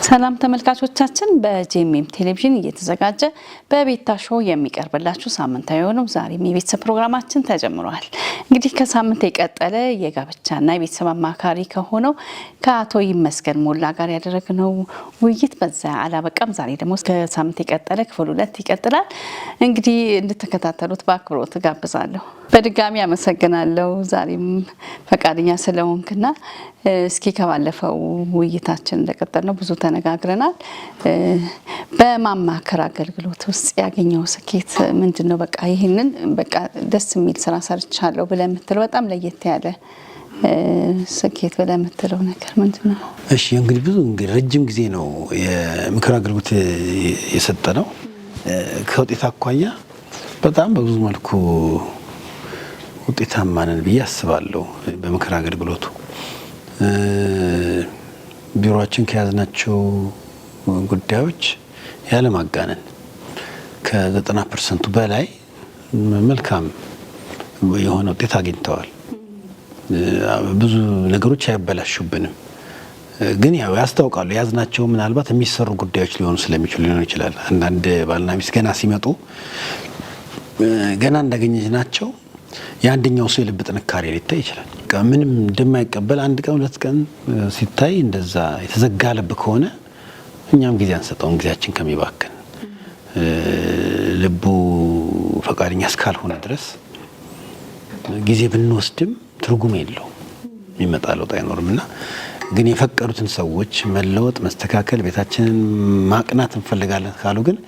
ሰላም ተመልካቾቻችን በጄኤምኤም ቴሌቪዥን እየተዘጋጀ በቤታ ሾው የሚቀርብላችሁ ሳምንታዊ የሆነው ዛሬም የቤተሰብ ፕሮግራማችን ተጀምሯል። እንግዲህ ከሳምንት የቀጠለ የጋብቻና የቤተሰብ አማካሪ ከሆነው ከአቶ ይመስገን ሞላ ጋር ያደረግነው ውይይት በዛ አላበቃም። ዛሬ ደግሞ ከሳምንት የቀጠለ ክፍል 2 ይቀጥላል። እንግዲህ እንድትከታተሉት በአክብሮት ጋብዛለሁ። በድጋሚ አመሰግናለሁ ዛሬም ፈቃደኛ ስለሆንክና እስኪ ከባለፈው ውይይታችን እንደቀጠልነው ብዙ ተነጋግረናል። በማማከር አገልግሎት ውስጥ ያገኘው ስኬት ምንድነው? በቃ ይሄንን በቃ ደስ የሚል ስራ ሰርቻለሁ ብለህ የምትለው በጣም ለየት ያለ ስኬት ብለህ የምትለው ነገር ምንድነው? እሺ እንግዲህ ረጅም ጊዜ ነው የምክር አገልግሎት የሰጠነው። ከውጤት አኳያ በጣም በብዙ መልኩ ውጤታማ ነን ብዬ አስባለሁ። በምክር አገልግሎቱ ቢሮአችን ከያዝናቸው ጉዳዮች ያለማጋነን ከ90% በላይ መልካም የሆነ ውጤት አግኝተዋል። ብዙ ነገሮች አይበላሹብንም፣ ግን ያው ያስታውቃሉ። ያዝናቸው ምናልባት የሚሰሩ ጉዳዮች ሊሆኑ ስለሚችሉ ሊሆን ይችላል። አንዳንድ ባልና ሚስት ገና ሲመጡ ገና እንዳገኘናቸው የአንደኛው ሰው የልብ ጥንካሬ ሊታይ ይችላል። ምንም እንደማይቀበል አንድ ቀን ሁለት ቀን ሲታይ እንደዛ የተዘጋ ልብ ከሆነ እኛም ጊዜ አንሰጠውም። ጊዜያችን ከሚባክን ልቡ ፈቃደኛ እስካልሆነ ድረስ ጊዜ ብንወስድም ትርጉም የለውም፣ የሚመጣ ለውጥ አይኖርምና ግን የፈቀዱትን ሰዎች መለወጥ፣ መስተካከል፣ ቤታችንን ማቅናት እንፈልጋለን ካሉ ግን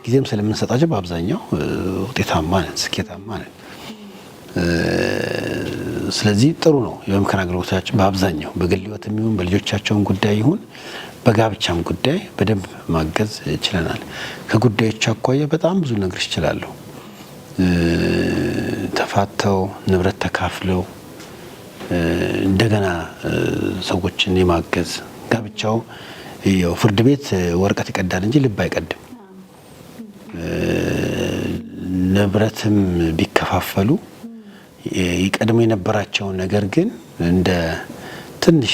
ጊዜም ስለምንሰጣቸው በአብዛኛው ውጤታማ ነን፣ ስኬታማ ነን። ስለዚህ ጥሩ ነው። የምክር አገልግሎታችን በአብዛኛው በግል ሕይወትም ይሁን በልጆቻቸውን ጉዳይ ይሁን በጋብቻም ጉዳይ በደንብ ማገዝ ይችላል። ከጉዳዮች አኳያ በጣም ብዙ ነገር ይችላሉ። ተፋተው ንብረት ተካፍለው እንደገና ሰዎችን የማገዝ ጋብቻው ያው ፍርድ ቤት ወረቀት ይቀዳል እንጂ ልብ አይቀድም። ንብረትም ቢከፋፈሉ ይቀድሞ የነበራቸውን ነገር ግን እንደ ትንሽ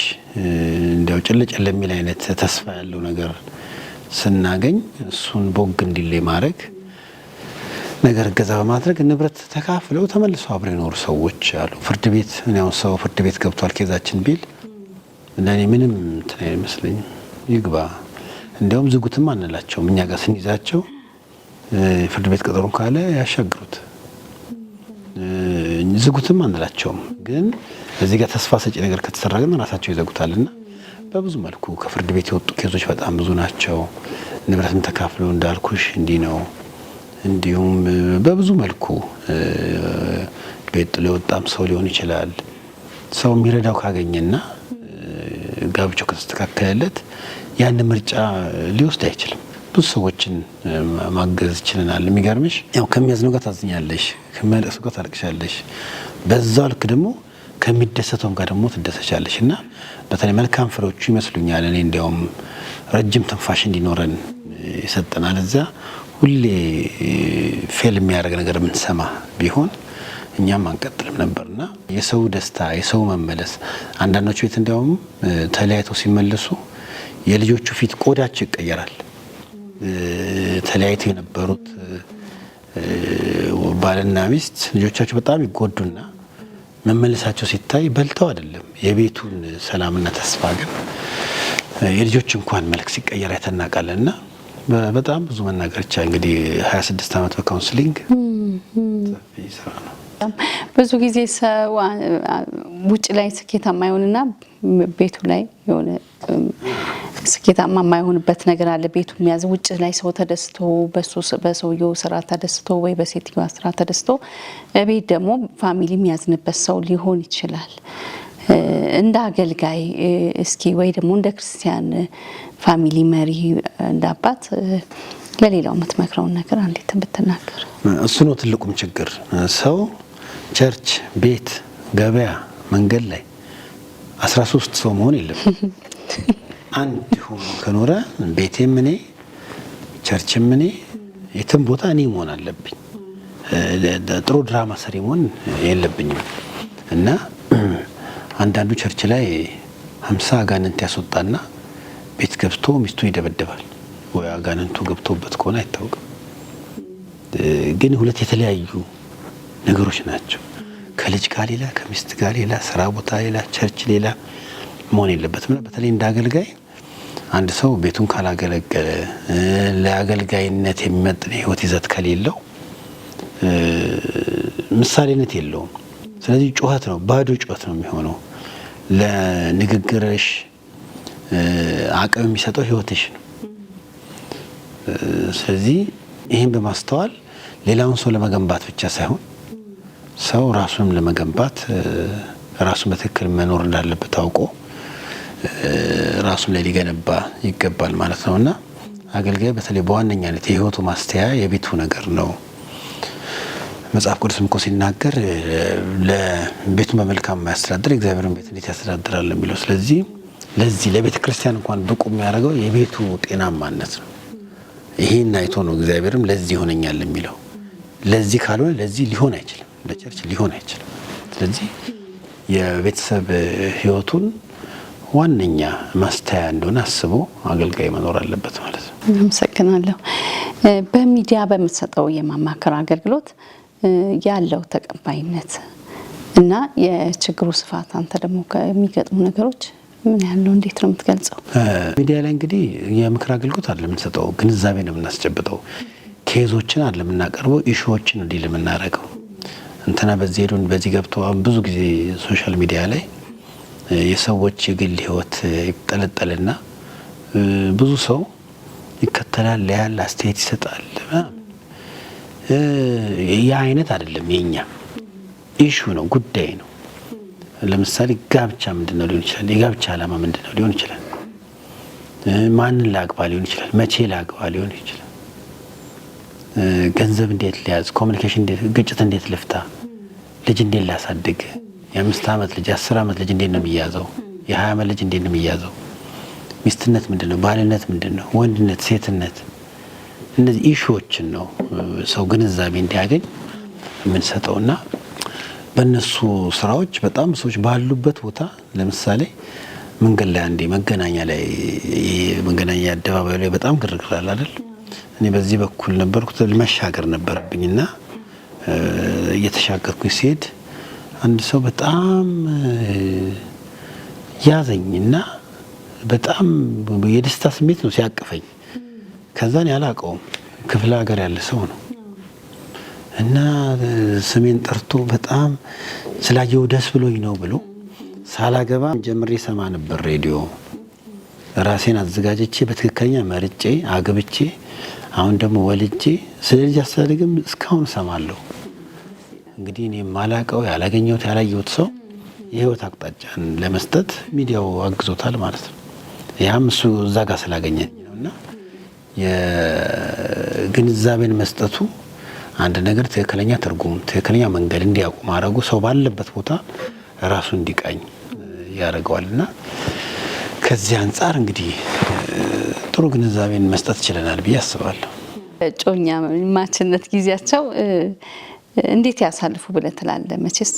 እንደው ጭልጭል የሚል አይነት ተስፋ ያለው ነገር ስናገኝ እሱን ቦግ እንዲል ማድረግ ነገር ገዛ በማድረግ ንብረት ተካፍለው ተመልሰው አብረው የኖሩ ሰዎች አሉ። ፍርድ ቤት ነው ሰው ፍርድ ቤት ገብቷል ኬዛችን ቢል እንደኔ ምንም እንትን አይመስለኝም፣ ይግባ። እንደውም ዝጉትም አንላቸውም። እኛ ጋር ስንይዛቸው ፍርድ ቤት ቀጠሮን ካለ ያሻግሩት፣ ዝጉትም አንላቸውም። ግን እዚህ ጋር ተስፋ ሰጪ ነገር ከተሰራ ግን ራሳቸው ይዘጉታልና በብዙ መልኩ ከፍርድ ቤት የወጡ ኬዞች በጣም ብዙ ናቸው። ንብረትን ተካፍለው እንዳልኩሽ እንዲህ ነው። እንዲሁም በብዙ መልኩ ቤት ለወጣም ሰው ሊሆን ይችላል። ሰው የሚረዳው ካገኘና ጋብቻው ከተስተካከለለት ያን ምርጫ ሊወስድ አይችልም። ብዙ ሰዎችን ማገዝ ይችላል። የሚገርምሽ ያው ከሚያዝነው ጋር ታዝኛለሽ፣ ከሚያለቅሰው ጋር ታለቅሻለሽ። በዛው ልክ ደግሞ ከሚደሰተው ጋር ደግሞ ትደሰቻለሽ። እና በተለይ መልካም ፍሬዎቹ ይመስሉኛል። እኔ እንዲያውም ረጅም ትንፋሽ እንዲኖረን ይሰጠናል። እዛ ሁሌ ፌል የሚያደርግ ነገር የምንሰማ ቢሆን እኛም አንቀጥልም ነበርና የሰው ደስታ፣ የሰው መመለስ አንዳንዶቹ ቤት እንዲያውም ተለያይተው ሲመለሱ የልጆቹ ፊት ቆዳቸው ይቀየራል። ተለያይተው የነበሩት ባልና ሚስት ልጆቻቸው በጣም ይጎዱና መመለሳቸው ሲታይ በልተው አይደለም የቤቱን ሰላምና ተስፋ ግን የልጆች እንኳን መልክ ሲቀየር አይተናቃለና በጣም ብዙ መናገር ይቻላል። እንግዲህ 26 ዓመት በካውንስሊንግ ይሰራ ነው። ብዙ ጊዜ ሰው ውጭ ላይ ስኬታማ ይሆንና ቤቱ ላይ የሆነ ስኬታማ የማይሆንበት ነገር አለ። ቤቱ የሚያዝ ውጭ ላይ ሰው ተደስቶ በሰውየው ስራ ተደስቶ ወይ በሴትዮዋ ስራ ተደስቶ ቤት ደግሞ ፋሚሊ የሚያዝንበት ሰው ሊሆን ይችላል። እንደ አገልጋይ እስኪ ወይ ደግሞ እንደ ክርስቲያን ፋሚሊ መሪ እንደ አባት ለሌላው የምትመክረውን ነገር አንዴት ብትናገር? እሱ ነው ትልቁም ችግር። ሰው ቸርች፣ ቤት፣ ገበያ፣ መንገድ ላይ 13 ሰው መሆን የለም። አንድ ሆኖ ከኖረ ቤቴም እኔ፣ ቸርችም እኔ፣ የትም ቦታ እኔ መሆን አለብኝ። ጥሩ ድራማ ሰሪ መሆን የለብኝም። እና አንዳንዱ ቸርች ላይ 50 አጋንንት ያስወጣና ቤት ገብቶ ሚስቱን ይደበድባል ወይ አጋንንቱ ገብቶበት ከሆነ አይታወቅም። ግን ሁለት የተለያዩ ነገሮች ናቸው። ከልጅ ጋር ሌላ፣ ከሚስት ጋር ሌላ፣ ስራ ቦታ ሌላ፣ ቸርች ሌላ መሆን የለበትም። በተለይ እንደ አገልጋይ አንድ ሰው ቤቱን ካላገለገለ ለአገልጋይነት የሚመጥን ህይወት ይዘት ከሌለው ምሳሌነት የለውም። ስለዚህ ጩኸት ነው፣ ባዶ ጩኸት ነው የሚሆነው። ለንግግርሽ አቅም የሚሰጠው ህይወትሽ ነው። ስለዚህ ይህን በማስተዋል ሌላውን ሰው ለመገንባት ብቻ ሳይሆን ሰው ራሱንም ለመገንባት ራሱን በትክክል መኖር እንዳለበት ታውቆ ራሱን ላይ ሊገነባ ይገባል ማለት ነውና አገልጋይ በተለይ በዋነኛነት የህይወቱ ማስተያ የቤቱ ነገር ነው። መጽሐፍ ቅዱስም እኮ ሲናገር ለቤቱን በመልካም የማያስተዳድር እግዚአብሔርን ቤት እንዴት ያስተዳድራል የሚለው። ስለዚህ ለዚህ ለቤተ ክርስቲያን እንኳን ብቁ የሚያደርገው የቤቱ ጤናማነት ነው። ይሄን አይቶ ነው እግዚአብሔርም ለዚህ ይሆነኛል የሚለው። ለዚህ ካልሆነ ለዚህ ሊሆን አይችልም፣ ለቸርች ሊሆን አይችልም። ስለዚህ የቤተሰብ ህይወቱን ዋነኛ ማስተያ እንደሆነ አስቦ አገልጋይ መኖር አለበት ማለት ነው። አመሰግናለሁ። በሚዲያ በምትሰጠው የማማከር አገልግሎት ያለው ተቀባይነት እና የችግሩ ስፋት አንተ ደግሞ ከሚገጥሙ ነገሮች ምን ያለው እንዴት ነው የምትገልጸው? ሚዲያ ላይ እንግዲህ የምክር አገልግሎት አይደለም የምንሰጠው፣ ግንዛቤ ነው የምናስጨብጠው። ኬዞችን አይደለም የምናቀርበው፣ ኢሹዎችን እንዲህ ለምናረገው እንትና በዚህ ሄዱን በዚህ ገብተው ብዙ ጊዜ ሶሻል ሚዲያ ላይ የሰዎች የግል ህይወት ይጠለጠልና ብዙ ሰው ይከተላል፣ ያያል፣ አስተያየት ይሰጣል። ያ አይነት አይደለም የኛ ኢሹ ነው፣ ጉዳይ ነው። ለምሳሌ ጋብቻ ምንድነው ሊሆን ይችላል፣ የጋብቻ ዓላማ ምንድነው ሊሆን ይችላል፣ ማንን ላግባ ሊሆን ይችላል፣ መቼ ላግባ ሊሆን ይችላል፣ ገንዘብ እንዴት ሊያዝ፣ ኮሚኒኬሽን እንዴት፣ ግጭት እንዴት ልፍታ፣ ልጅ እንዴት ላሳድግ፣ የ5 ዓመት ልጅ 10 ዓመት ልጅ እንዴት ነው የሚያዘው፣ የ20 ዓመት ልጅ እንዴት ነው የሚያዘው፣ ሚስትነት ምንድነው፣ ባልነት ምንድነው፣ ወንድነት፣ ሴትነት፣ እነዚህ ኢሹዎችን ነው ሰው ግንዛቤ እንዲያገኝ የምንሰጠውና በእነሱ ስራዎች በጣም ሰዎች ባሉበት ቦታ ለምሳሌ መንገድ ላይ አንዴ መገናኛ ላይ መገናኛ አደባባይ ላይ በጣም ግርግር አለ አይደል? እኔ በዚህ በኩል ነበርኩ፣ መሻገር ነበረብኝና እየተሻገርኩኝ ሲሄድ አንድ ሰው በጣም ያዘኝና በጣም የደስታ ስሜት ነው ሲያቅፈኝ። ከዛን ያላቀውም ክፍለ ሀገር ያለ ሰው ነው እና ስሜን ጠርቶ በጣም ስላየው ደስ ብሎኝ ነው ብሎ ሳላገባ ጀምሬ ሰማ ነበር ሬዲዮ። ራሴን አዘጋጅቼ በትክክለኛ መርጬ አግብቼ አሁን ደግሞ ወልጄ ስለ ልጅ አስተዳደግም እስካሁን ሰማለሁ። እንግዲህ እኔ ማላቀው ያላገኘሁት ያላየሁት ሰው የህይወት አቅጣጫን ለመስጠት ሚዲያው አግዞታል ማለት ነው። ያም እሱ እዛ ጋር ስላገኘኝ ነውና የግንዛቤን መስጠቱ አንድ ነገር ትክክለኛ ትርጉም ትክክለኛ መንገድ እንዲያውቁ ማድረጉ ሰው ባለበት ቦታ ራሱ እንዲቃኝ ያደርገዋልና ከዚህ አንጻር እንግዲህ ጥሩ ግንዛቤን መስጠት ይችላል ብዬ አስባለሁ። ጮኛ ማችነት ጊዜያቸው እንዴት ያሳልፉ ብለህ ትላለህ? መቼስ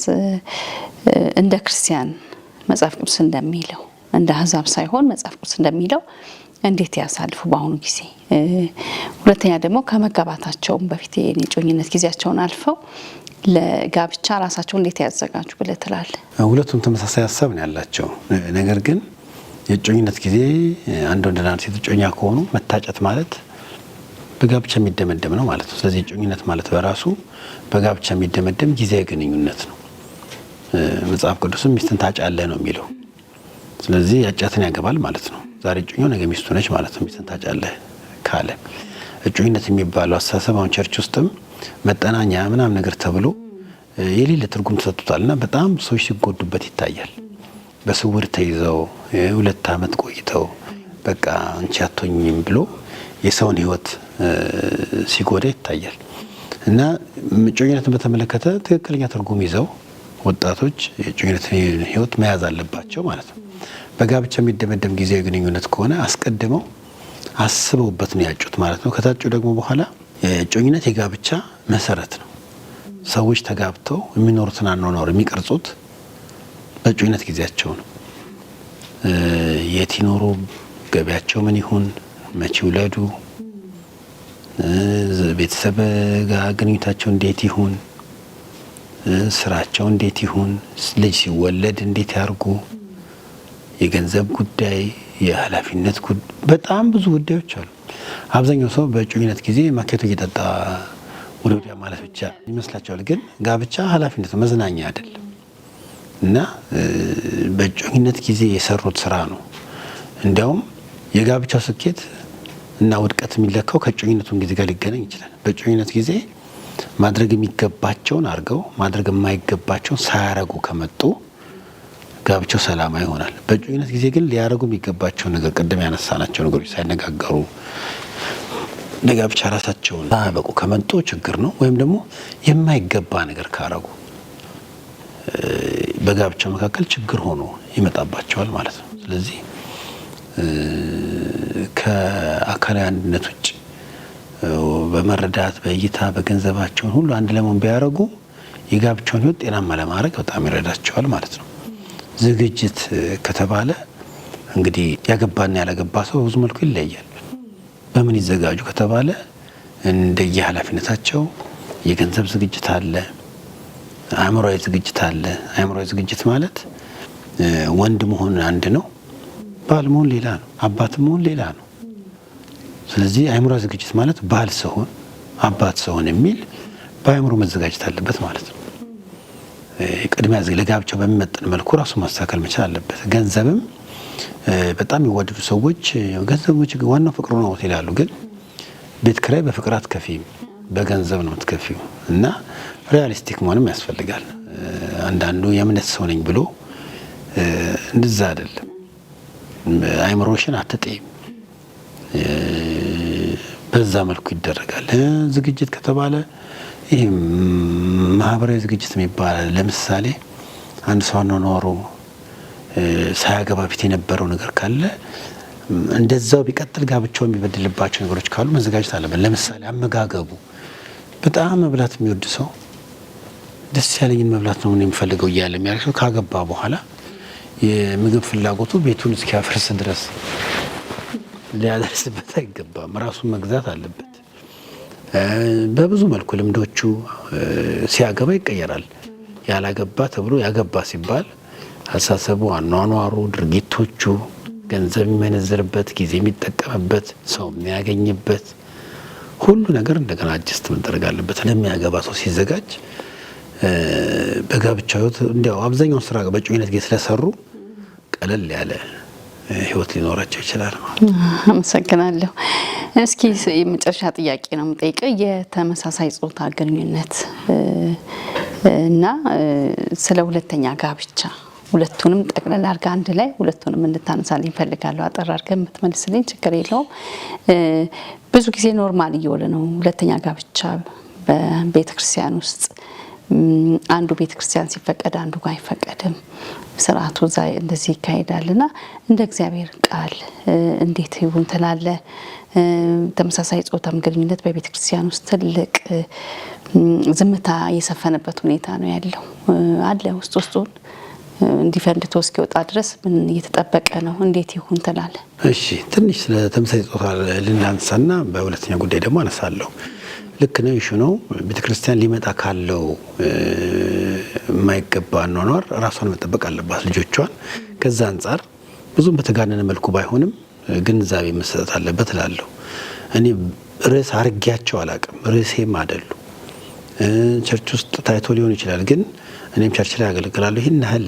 እንደ ክርስቲያን መጽሐፍ ቅዱስ እንደሚለው እንደ አሕዛብ ሳይሆን መጽሐፍ ቅዱስ እንደሚለው እንዴት ያሳልፉ በአሁኑ ጊዜ? ሁለተኛ ደግሞ ከመጋባታቸውም በፊት የጮኝነት ጊዜያቸውን አልፈው ለጋብቻ ራሳቸው እንዴት ያዘጋጁ ብለህ ትላለህ? ሁለቱም ተመሳሳይ ሀሳብ ነው ያላቸው። ነገር ግን የጮኝነት ጊዜ አንድ ወንድና ሴት ጮኛ ከሆኑ መታጨት ማለት በጋብቻ የሚደመደም ነው ማለት ነው። ስለዚህ ጮኝነት ማለት በራሱ በጋብቻ የሚደመደም ጊዜያዊ ግንኙነት ነው። መጽሐፍ ቅዱስም ሚስትን ታጫለህ ነው የሚለው። ስለዚህ ያጫትን ያገባል ማለት ነው። ዛሬ ጮኛው ነገ ሚስቱ ነች ማለት ነው። ሚስትን ታጫለህ ካለ እጮኝነት የሚባለው አስተሳሰብ አሁን ቸርች ውስጥም መጠናኛ ምናምን ነገር ተብሎ የሌለ ትርጉም ተሰጥቷልና በጣም ሰዎች ሲጎዱበት ይታያል። በስውር ተይዘው 2 ዓመት ቆይተው በቃ አንቺ አትሆኝም ብሎ የሰውን ሕይወት ሲጎዳ ይታያል። እና እጮኝነትን በተመለከተ ትክክለኛ ትርጉም ይዘው ወጣቶች የእጮኝነትን ሕይወት መያዝ አለባቸው ማለት ነው። በጋብቻ የሚደመደም ጊዜያዊ ግንኙነት ከሆነ አስቀድመው አስበውበት ነው ያጩት ማለት ነው። ከታጩ ደግሞ በኋላ የእጮኝነት የጋብቻ መሰረት ነው። ሰዎች ተጋብተው የሚኖሩትን አኗኗር የሚቀርጹት በእጮኝነት ጊዜያቸው ነው። የት ይኖሩ፣ ገቢያቸው ምን ይሁን፣ መቼ ይውለዱ፣ ቤተሰብ ጋር ግንኙነታቸው እንዴት ይሁን፣ ስራቸው እንዴት ይሁን፣ ልጅ ሲወለድ እንዴት ያርጉ፣ የገንዘብ ጉዳይ፣ የኃላፊነት ጉዳይ፣ በጣም ብዙ ጉዳዮች አሉ። አብዛኛው ሰው በእጮኝነት ጊዜ ማኬቶ እየጠጣ ወደ ወዲያ ማለት ብቻ ይመስላቸዋል። ግን ጋብቻ ኃላፊነት ነው፣ መዝናኛ አይደለም። እና በእጮኝነት ጊዜ የሰሩት ስራ ነው። እንዲያውም የጋብቻው ስኬት እና ውድቀት የሚለካው ከእጮኝነቱን ጊዜ ጋር ሊገናኝ ይችላል። በእጮኝነት ጊዜ ማድረግ የሚገባቸውን አድርገው ማድረግ የማይገባቸውን ሳያረጉ ከመጡ ጋብቻው ሰላማዊ ይሆናል። በእጮኝነት ጊዜ ግን ሊያረጉ የሚገባቸውን ነገር ቅድም ያነሳናቸው ነገሮች ሳይነጋገሩ ለጋብቻ ራሳቸውን ሳያበቁ ከመጡ ችግር ነው። ወይም ደግሞ የማይገባ ነገር ካረጉ በጋብቻ መካከል ችግር ሆኖ ይመጣባቸዋል ማለት ነው። ስለዚህ ከአካላዊ አንድነት ውጭ በመረዳት በእይታ በገንዘባቸውን ሁሉ አንድ ለመሆን ቢያደርጉ የጋብቻውን ሕይወት ጤናማ ለማድረግ በጣም ይረዳቸዋል ማለት ነው። ዝግጅት ከተባለ እንግዲህ ያገባና ያላገባ ሰው በብዙ መልኩ ይለያል። በምን ይዘጋጁ ከተባለ እንደየ ኃላፊነታቸው የገንዘብ ዝግጅት አለ፣ አእምሮአዊ ዝግጅት አለ። አእምሮአዊ ዝግጅት ማለት ወንድ መሆን አንድ ነው፣ ባል መሆን ሌላ ነው፣ አባት መሆን ሌላ ነው። ስለዚህ አእምሮአዊ ዝግጅት ማለት ባል ስሆን አባት ስሆን የሚል በአእምሮ መዘጋጀት አለበት ማለት ነው። ቅድሚያ ለጋብቻው በሚመጥን መልኩ ራሱ ማስተካከል መቻል አለበት። ገንዘብም በጣም የሚዋደዱ ሰዎች ገንዘቦች ዋናው ፍቅሩ ነው ይላሉ። ግን ቤት ኪራይ በፍቅር አትከፊም፣ በገንዘብ ነው የምትከፊው። እና ሪያሊስቲክ መሆንም ያስፈልጋል። አንዳንዱ የእምነት ሰው ነኝ ብሎ እንደዛ አይደለም። አይምሮሽን አትጤም፣ በዛ መልኩ ይደረጋል። ዝግጅት ከተባለ ይህ ማህበራዊ ዝግጅት የሚባል ለምሳሌ አንድ ሰው ኖሮ ሳያገባ ፊት የነበረው ነገር ካለ እንደዛው ቢቀጥል ጋብቻው የሚበድልባቸው ነገሮች ካሉ መዘጋጀት አለበት። ለምሳሌ አመጋገቡ፣ በጣም መብላት የሚወድ ሰው ደስ ያለኝን መብላት ነው የምፈልገው እያለ የሚያደርግ ሰው ካገባ በኋላ የምግብ ፍላጎቱ ቤቱን እስኪያፈርስ ድረስ ሊያደርስበት አይገባም። ራሱን መግዛት አለበት። በብዙ መልኩ ልምዶቹ ሲያገባ ይቀየራል። ያላገባ ተብሎ ያገባ ሲባል አሳሰቡ፣ አኗኗሩ፣ ድርጊቶቹ፣ ገንዘብ የሚመነዝርበት፣ ጊዜ የሚጠቀምበት፣ ሰው የሚያገኝበት ሁሉ ነገር እንደገና አጀስት መደረግ አለበት። ለሚያገባ ሰው ሲዘጋጅ በጋብቻ ሕይወት እንዲያው አብዛኛውን ስራ በእጮኝነት ጊዜ ስለሰሩ ቀለል ያለ ሕይወት ሊኖራቸው ይችላል ማለት ነው። አመሰግናለሁ። እስኪ የመጨረሻ ጥያቄ ነው የምጠይቀው የተመሳሳይ ጾታ ግንኙነት እና ስለ ሁለተኛ ጋብቻ ሁለቱንም ጠቅለል አድርጋ አንድ ላይ ሁለቱንም እንድታነሳልኝ እፈልጋለሁ። አጠር አድርገህ የምትመልስልኝ ችግር የለውም። ብዙ ጊዜ ኖርማል እየሆነ ነው ሁለተኛ ጋብቻ በቤተ ክርስቲያን ውስጥ። አንዱ ቤተ ክርስቲያን ሲፈቀድ አንዱ ጋር አይፈቀድም። ስርዓቱ እንደዚህ ይካሄዳልና እንደ እግዚአብሔር ቃል እንዴት ይሁን ትላለህ? ተመሳሳይ ጾታም ግንኙነት በቤተ ክርስቲያን ውስጥ ትልቅ ዝምታ የሰፈነበት ሁኔታ ነው ያለው አለ። ውስጡን እንዲፈንድቶ እስኪወጣ ድረስ ምን እየተጠበቀ ነው? እንዴት ይሁን ትላለህ? እሺ፣ ትንሽ ስለ ተመሳሳይ ጾታ ልናንሳና በሁለተኛ ጉዳይ ደግሞ አነሳለሁ። ልክ ነው፣ ይሹ ነው። ቤተክርስቲያን ሊመጣ ካለው የማይገባ አኗኗር ራሷን መጠበቅ አለባት፣ ልጆቿን። ከዛ አንጻር ብዙም በተጋነነ መልኩ ባይሆንም ግንዛቤ መሰጠት አለበት እላለሁ። እኔ ርዕስ አርጌያቸው አላቅም፣ ርዕሴም አይደሉ። ቸርች ውስጥ ታይቶ ሊሆን ይችላል፣ ግን እኔም ቸርች ላይ ያገለግላለሁ። ይህን ያህል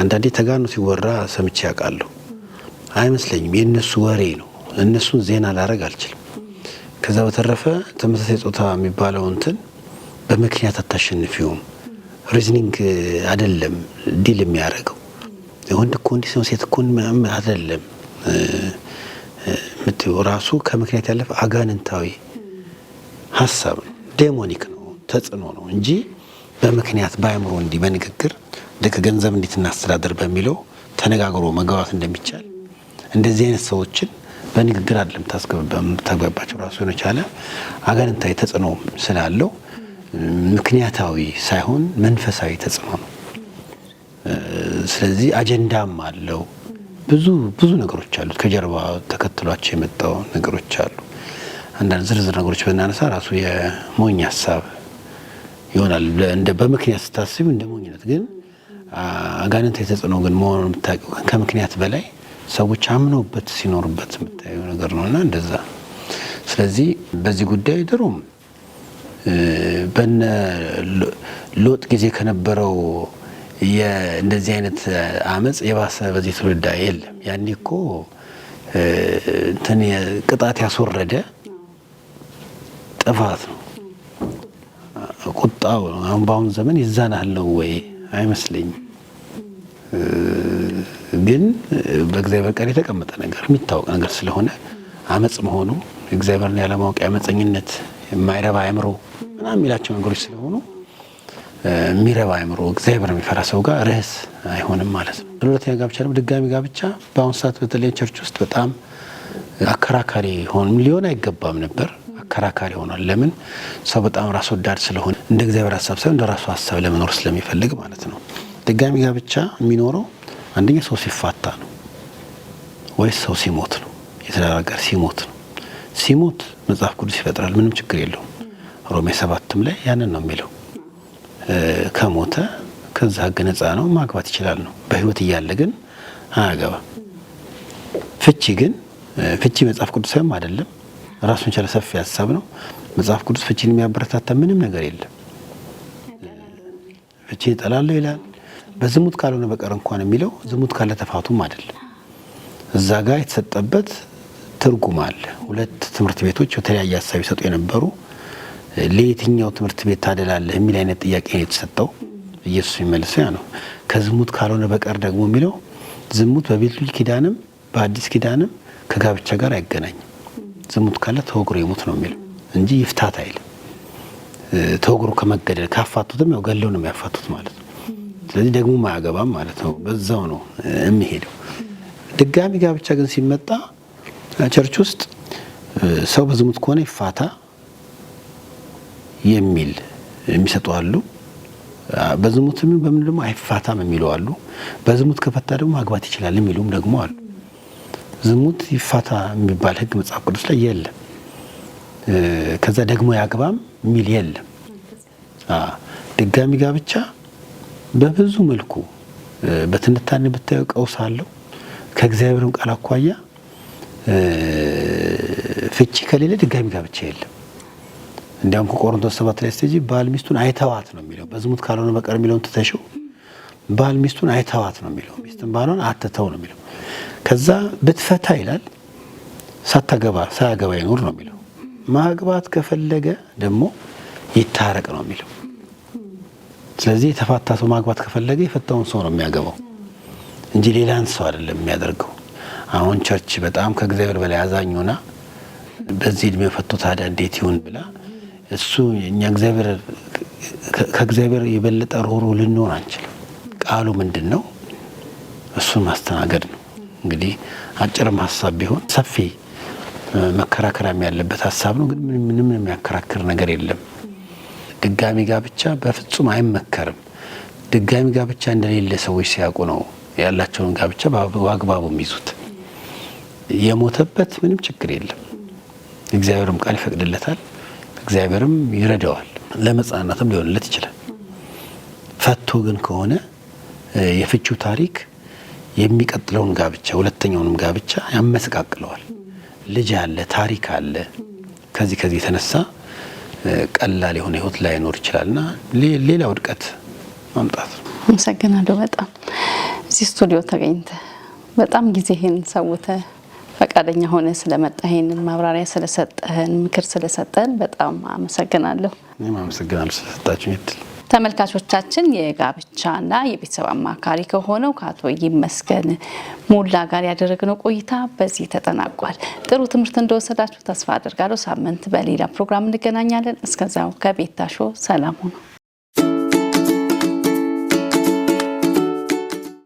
አንዳንዴ ተጋኑ ሲወራ ሰምቼ ያውቃለሁ። አይመስለኝም። የእነሱ ወሬ ነው። እነሱን ዜና ላረግ አልችልም። ከዛ በተረፈ ተመሳሳይ ጾታ የሚባለው እንትን በምክንያት አታሸንፊውም። ሪዝኒንግ አይደለም ዲል የሚያደርገው። ወንድ እኮ እንዲህ ነው፣ ሴት እኮ ምናምን አይደለም ምትው ራሱ ከምክንያት ያለፈ አጋንንታዊ ሀሳብ ነው። ዴሞኒክ ነው፣ ተጽዕኖ ነው እንጂ በምክንያት በአእምሮ እንዲህ በንግግር ልክ ገንዘብ እንዴት እናስተዳደር በሚለው ተነጋግሮ መግባባት እንደሚቻል እንደዚህ አይነት ሰዎችን በንግግር አይደለም ታስገባባቸው። ራሱ የቻለ አጋንንታዊ ተጽዕኖ ስላለው ምክንያታዊ ሳይሆን መንፈሳዊ ተጽዕኖ ነው። ስለዚህ አጀንዳም አለው። ብዙ ነገሮች አሉ። ከጀርባ ተከትሏቸው የመጣው ነገሮች አሉ። አንዳንድ ዝርዝር ነገሮች በእናነሳ ራሱ የሞኝ ሀሳብ ይሆናል። እንደ በምክንያት ስታስብ እንደ ሞኝነት፣ ግን አጋንንት የተጽዕኖ ግን መሆኑን የምታውቀው ከምክንያት በላይ ሰዎች አምነውበት ሲኖሩበት የምታየው ነገር ነውና እንደዛ። ስለዚህ በዚህ ጉዳይ ድሮም በነ ሎጥ ጊዜ ከነበረው እንደዚህ አይነት አመጽ የባሰ በዚህ ትውልድ የለም። ያኔ እኮ እንትን ቅጣት ያስወረደ ጥፋት ነው፣ ቁጣው። አሁን በአሁኑ ዘመን ይዛናል ነው ወይ? አይመስለኝም። ግን በእግዚአብሔር ቃል የተቀመጠ ነገር የሚታወቅ ነገር ስለሆነ አመጽ መሆኑ እግዚአብሔርን ያለማወቅ አመፀኝነት፣ የማይረባ አእምሮ ምናምን የሚላቸው ነገሮች ስለሆኑ የሚረባ አእምሮ እግዚአብሔር የሚፈራ ሰው ጋር ርዕስ አይሆንም ማለት ነው። ሁለተኛ ጋብቻ ደግሞ ድጋሚ ጋብቻ በአሁኑ ሰዓት በተለይ ቸርች ውስጥ በጣም አከራካሪ ሊሆን አይገባም ነበር። አከራካሪ ሆኗል። ለምን? ሰው በጣም ራስ ወዳድ ስለሆነ እንደ እግዚአብሔር ሀሳብ ሳይሆን እንደ ራሱ ሀሳብ ለመኖር ስለሚፈልግ ማለት ነው። ድጋሚ ጋብቻ የሚኖረው አንደኛ ሰው ሲፋታ ነው ወይስ ሰው ሲሞት ነው? የትዳር አጋር ሲሞት ነው። ሲሞት መጽሐፍ ቅዱስ ይፈጥራል፣ ምንም ችግር የለውም። ሮሜ 7ም ላይ ያንን ነው የሚለው። ከሞተ ከዛ ሕግ ነፃ ነው፣ ማግባት ይችላል ነው። በህይወት እያለ ግን አያገባም። ፍቺ መጽሐፍ ቅዱሳዊም አይደለም፣ ራሱን ቻለ ሰፊ ሀሳብ ነው። መጽሐፍ ቅዱስ ፍቺን የሚያበረታታ ምንም ነገር የለም። ፍቺ ይጠላለሁ ይላል። በዝሙት ካልሆነ በቀር እንኳን የሚለው ዝሙት ካለ ተፋቱም አይደለም። እዛ ጋር የተሰጠበት ትርጉም አለ። ሁለት ትምህርት ቤቶች የተለያየ ሀሳብ ይሰጡ የነበሩ ለየትኛው ትምህርት ቤት ታደላለህ የሚል አይነት ጥያቄ ነው የተሰጠው። ኢየሱስ የሚመልሰው ያ ነው። ከዝሙት ካልሆነ በቀር ደግሞ የሚለው ዝሙት በብሉይ ኪዳንም በአዲስ ኪዳንም ከጋብቻ ጋር አይገናኝም። ዝሙት ካለ ተወግሮ ይሙት ነው የሚለው እንጂ ይፍታት አይልም። ተወግሮ ከመገደል ካፋቱትም ያው ገለው ነው የሚያፋቱት ማለት ነው። ስለዚህ ደግሞ ማያገባም ማለት ነው። በዛው ነው የሚሄደው። ድጋሚ ጋብቻ ግን ሲመጣ ቸርች ውስጥ ሰው በዝሙት ከሆነ ይፋታ የሚል የሚሰጡ አሉ። በዝሙትም በምን ደግሞ አይፋታም የሚሉ አሉ። በዝሙት ከፈታ ደግሞ ማግባት ይችላል የሚሉም ደግሞ አሉ። ዝሙት ይፋታ የሚባል ሕግ መጽሐፍ ቅዱስ ላይ የለም። ከዛ ደግሞ ያግባም የሚል የለም። ድጋሚ ጋብቻ በብዙ መልኩ በትንታኔ ብታየው ቀውስ አለው። ከእግዚአብሔርም ቃል አኳያ ፍቺ ከሌለ ድጋሚ ጋብቻ የለም። እንዲያውም ከቆሮንቶስ 7 ላይ ስትጂ ባል ሚስቱን አይተዋት ነው የሚለው። በዝሙት ካልሆነ በቀር የሚለውን ትተሽው ባል ሚስቱን አይተዋት ነው የሚለው። ሚስቱን ባሏን አትተው ነው የሚለው። ከዛ ብትፈታ ይላል ሳያገባ ይኖር ነው የሚለው። ማግባት ከፈለገ ደግሞ ይታረቅ ነው የሚለው። ስለዚህ የተፋታ ሰው ማግባት ከፈለገ የፈታውን ሰው ነው የሚያገባው እንጂ ሌላን ሰው አይደለም የሚያደርገው። አሁን ቸርች በጣም ከእግዚአብሔር በላይ አዛኙና በዚህ እድሜው ፈቶ ታዲያ እንዴት ይሁን ብላ እሱ እኛ ከእግዚአብሔር የበለጠ ሮሮ ልንሆን አንችልም። ቃሉ ምንድነው? እሱን ማስተናገድ ነው። እንግዲህ አጭርም ሀሳብ ቢሆን ሰፊ መከራከሪያም ያለበት ሀሳብ ነው። ግን ምንም የሚያከራክር ነገር የለም። ድጋሚ ጋብቻ በፍጹም አይመከርም። ድጋሚ ጋብቻ እንደሌለ ሰዎች ሲያውቁ ነው ያላቸውን ጋብቻ በአግባቡ የሚይዙት። የሞተበት ምንም ችግር የለም። እግዚአብሔርም ቃል ይፈቅድለታል፣ እግዚአብሔርም ይረዳዋል፣ ለመጽናናትም ሊሆንለት ይችላል። ፈቶ ግን ከሆነ የፍቺው ታሪክ የሚቀጥለውን ጋብቻ ሁለተኛውንም ጋብቻ ያመሰቃቅለዋል። ልጅ አለ፣ ታሪክ አለ። ከዚህ የተነሳ ቀላል የሆነ ህይወት ላይኖር ይችላልና ሌላ ውድቀት ማምጣት ነው። አመሰግናለሁ። በጣም እዚህ ስቱዲዮ ተገኝተ በጣም ጊዜህን ሰውተ ፈቃደኛ ሆነ ስለመጣ ይሄንን ማብራሪያ ስለሰጠህን ምክር ስለሰጠህን በጣም አመሰግናለሁ። እኔም አመሰግናለሁ ስለሰጣችሁኝ እድል። ተመልካቾቻችን የጋብቻና የቤተሰብ አማካሪ ከሆነው ከአቶ ይመስገን ሞላ ጋር ያደረግነው ቆይታ በዚህ ተጠናቋል። ጥሩ ትምህርት እንደወሰዳችሁ ተስፋ አድርጋለሁ። ሳምንት በሌላ ፕሮግራም እንገናኛለን። እስከዛው ከቤታሾ ሰላም ሁኑ።